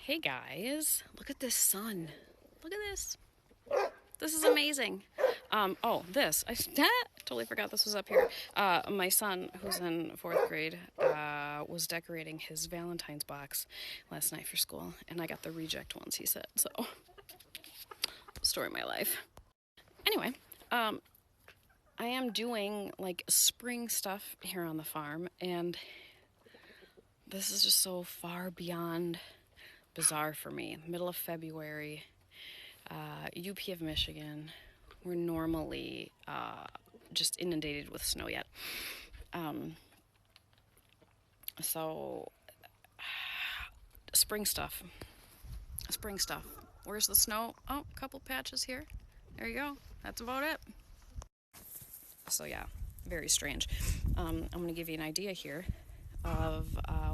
Hey guys, look at this sun. Look at this. This is amazing. I totally forgot this was up here. My son, who's in fourth grade, was decorating his Valentine's box last night for school, and I got the reject ones, he said. So, story of my life. Anyway, I am doing like spring stuff here on the farm, and this is just so far beyond bizarre for me. Middle of February, UP of Michigan. We're normally just inundated with snow yet. So, spring stuff. Spring stuff. Where's the snow? Oh, a couple patches here. There you go. That's about it. So, yeah, very strange. I'm going to give you an idea here of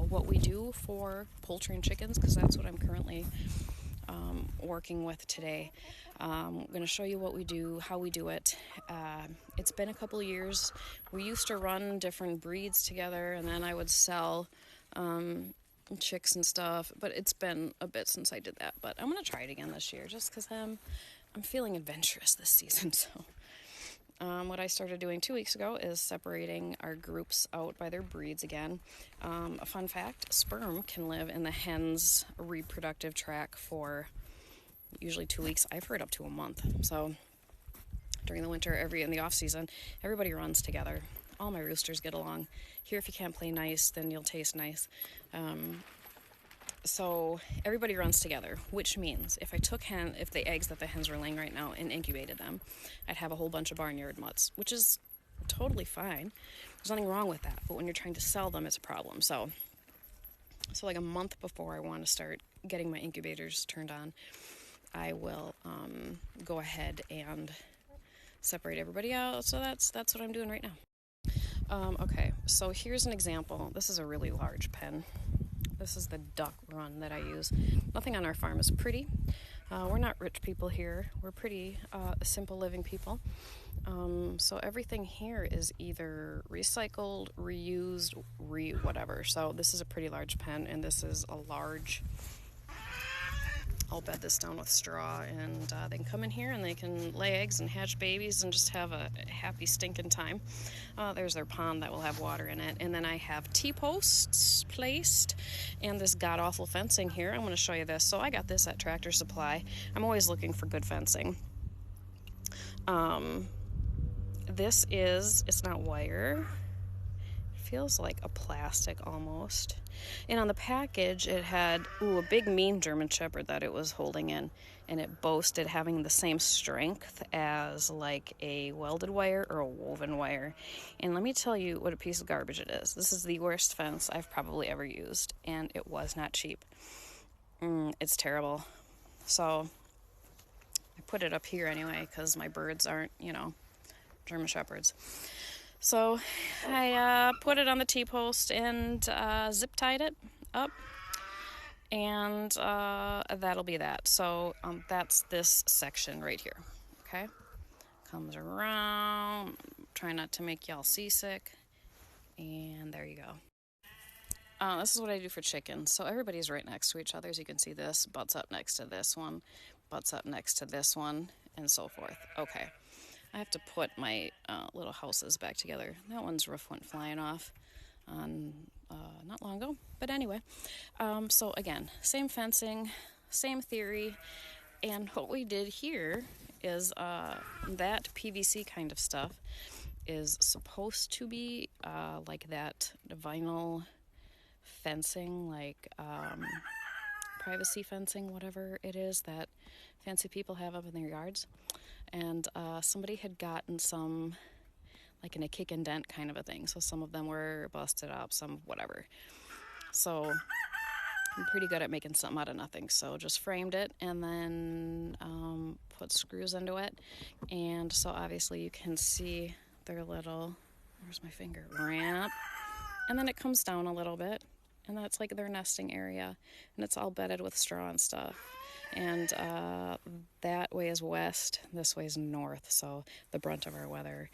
what we do for poultry and chickens, because that's what I'm currently working with today. I'm going to show you what we do, how we do it. It's been a couple of years. We used to run different breeds together, and then I would sell chicks and stuff, but it's been a bit since I did that. But I'm going to try it again this year, just because I'm feeling adventurous this season. So what I started doing 2 weeks ago is separating our groups out by their breeds again. A fun fact, sperm can live in the hen's reproductive tract for usually 2 weeks. I've heard up to a month. So during the winter, in the off season, everybody runs together. All my roosters get along. Here, if you can't play nice, then you'll taste nice. So everybody runs together, which means if the eggs that the hens are laying right now and incubated them, I'd have a whole bunch of barnyard mutts, which is totally fine. There's nothing wrong with that. But when you're trying to sell them, it's a problem. So like a month before I want to start getting my incubators turned on, I will go ahead and separate everybody out. So that's what I'm doing right now. Okay, so here's an example. This is a really large pen. This is the duck run that I use. Nothing on our farm is pretty. We're not rich people here. We're pretty simple living people. So everything here is either recycled, reused, whatever. So this is a pretty large pen, and this is a large. I'll bed this down with straw, and they can come in here and they can lay eggs and hatch babies and just have a happy stinking time. There's their pond that will have water in it. And then I have T-posts placed and this god-awful fencing here. I'm going to show you this. So I got this at Tractor Supply. I'm always looking for good fencing. It's not wire. Feels like a plastic almost. And on the package it had a big mean German Shepherd that it was holding in, and it boasted having the same strength as like a welded wire or a woven wire. And let me tell you what a piece of garbage it is. This is the worst fence I've probably ever used, and it was not cheap. It's terrible. So I put it up here anyway because my birds aren't, German Shepherds. So I put it on the T-post and zip tied it up, and that'll be that. So that's this section right here, okay? Comes around, try not to make y'all seasick, and there you go. This is what I do for chickens. So everybody's right next to each other. As you can see, this butts up next to this one, butts up next to this one, and so forth. Okay. I have to put my little houses back together. That one's roof went flying off not long ago. But anyway, so again, same fencing, same theory. And what we did here is that PVC kind of stuff is supposed to be like that vinyl fencing, like privacy fencing, whatever it is that fancy people have up in their yards. And somebody had gotten some, like in a kick and dent kind of a thing. So some of them were busted up, some whatever. So I'm pretty good at making something out of nothing. So just framed it and then put screws into it. And so obviously you can see their little, where's my finger, ramp. And then it comes down a little bit. And that's like their nesting area. And it's all bedded with straw and stuff. And that way is west, this way is north, so the brunt of our weather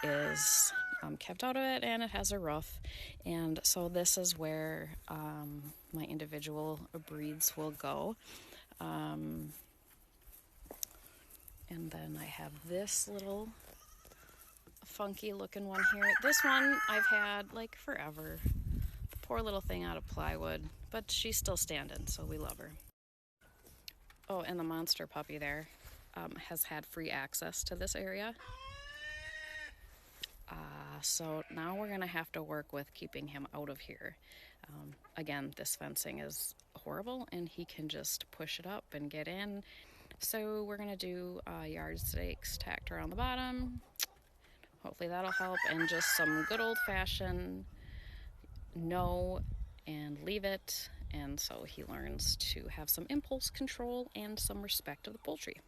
is kept out of it, and it has a roof. And so this is where my individual breeds will go. And then I have this little funky looking one here. This one I've had like forever. Poor little thing out of plywood, but she's still standing, so we love her. Oh, and the monster puppy there has had free access to this area. So now we're gonna have to work with keeping him out of here. Again, this fencing is horrible and he can just push it up and get in. So we're gonna do yard stakes tacked around the bottom. Hopefully that'll help, and just some good old-fashioned no and leave it, and so he learns to have some impulse control and some respect of the poultry.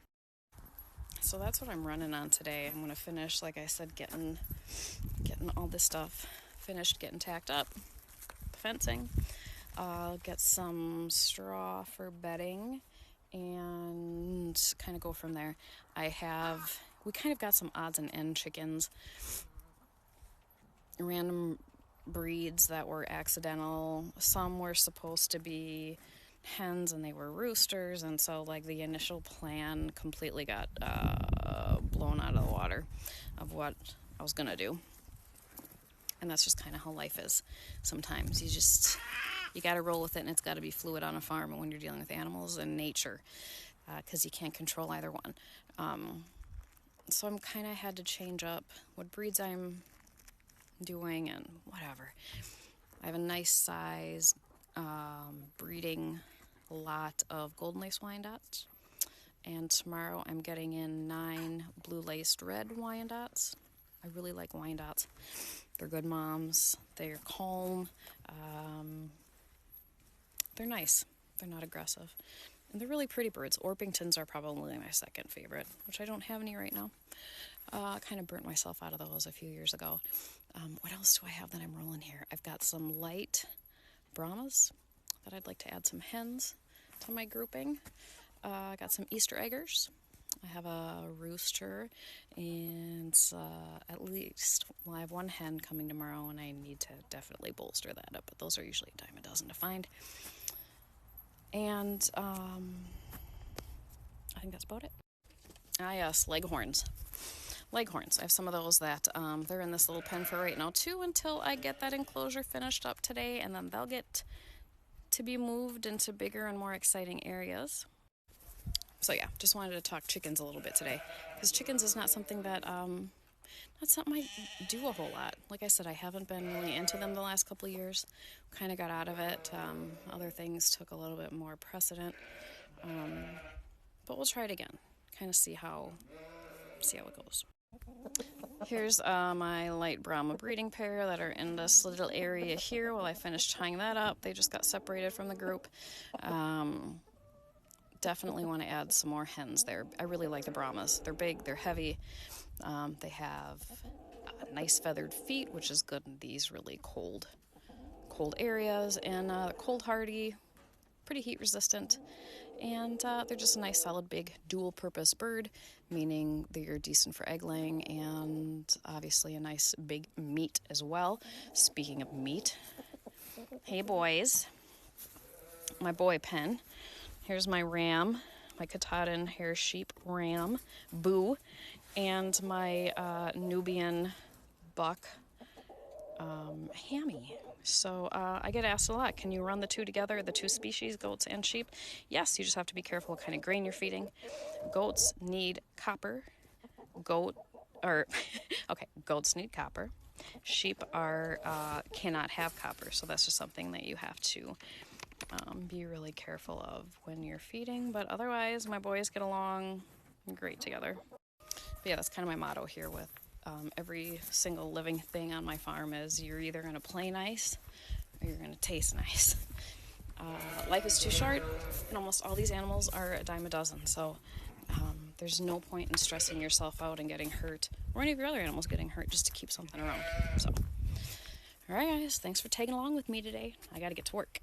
So that's what I'm running on today. I'm gonna finish, like I said, getting all this stuff finished, getting tacked up, the fencing. Get some straw for bedding and kind of go from there. We kind of got some odds and end chickens, random breeds that were accidental. Some were supposed to be hens and they were roosters, and so like the initial plan completely got blown out of the water of what I was gonna do. And that's just kind of how life is. Sometimes you got to roll with it, and it's got to be fluid on a farm when you're dealing with animals and nature, because you can't control either one. So I'm kind of had to change up what breeds I'm doing and whatever. I have a nice size breeding lot of golden lace Wyandottes, and tomorrow I'm getting in 9 blue laced red Wyandottes. I really like Wyandottes. They're good moms. They're calm. They're nice. They're not aggressive. And they're really pretty birds. Orpingtons are probably my second favorite, which I don't have any right now. I kind of burnt myself out of those a few years ago. What else do I have that I'm rolling here? I've got some light Brahmas that I'd like to add some hens to my grouping. I got some Easter eggers. I have a rooster, and I have one hen coming tomorrow, and I need to definitely bolster that up, but those are usually a dime a dozen to find. And I think that's about it. Yes, leghorns. Leghorns. I have some of those that they're in this little pen for right now too, until I get that enclosure finished up today, and then they'll get to be moved into bigger and more exciting areas. So yeah, just wanted to talk chickens a little bit today, because chickens is not something that not something I do a whole lot. Like I said, I haven't been really into them the last couple of years. Kind of got out of it. Other things took a little bit more precedent, but we'll try it again. Kind of see how it goes. Here's my light Brahma breeding pair that are in this little area here while I finish tying that up. They just got separated from the group. Definitely want to add some more hens there. I really like the Brahmas. They're big, they're heavy. They have nice feathered feet, which is good in these really cold areas, and cold hardy, pretty heat resistant. And they're just a nice, solid, big, dual-purpose bird, meaning they're decent for egg laying, and obviously a nice, big meat as well. Speaking of meat, hey boys, my boy pen. Here's my ram, my Katahdin hair sheep ram, Boo, and my Nubian buck, Hammy. So I get asked a lot, can you run the two together, the two species, goats and sheep? Yes, you just have to be careful what kind of grain you're feeding. Goats need copper. Goats need copper. Sheep cannot have copper, so that's just something that you have to be really careful of when you're feeding. But otherwise, my boys get along great together. But yeah, that's kind of my motto here with every single living thing on my farm is you're either going to play nice or you're going to taste nice. Life is too short, and almost all these animals are a dime a dozen, so there's no point in stressing yourself out and getting hurt, or any of your other animals getting hurt, just to keep something around. So, all right, guys, thanks for tagging along with me today. I got to get to work.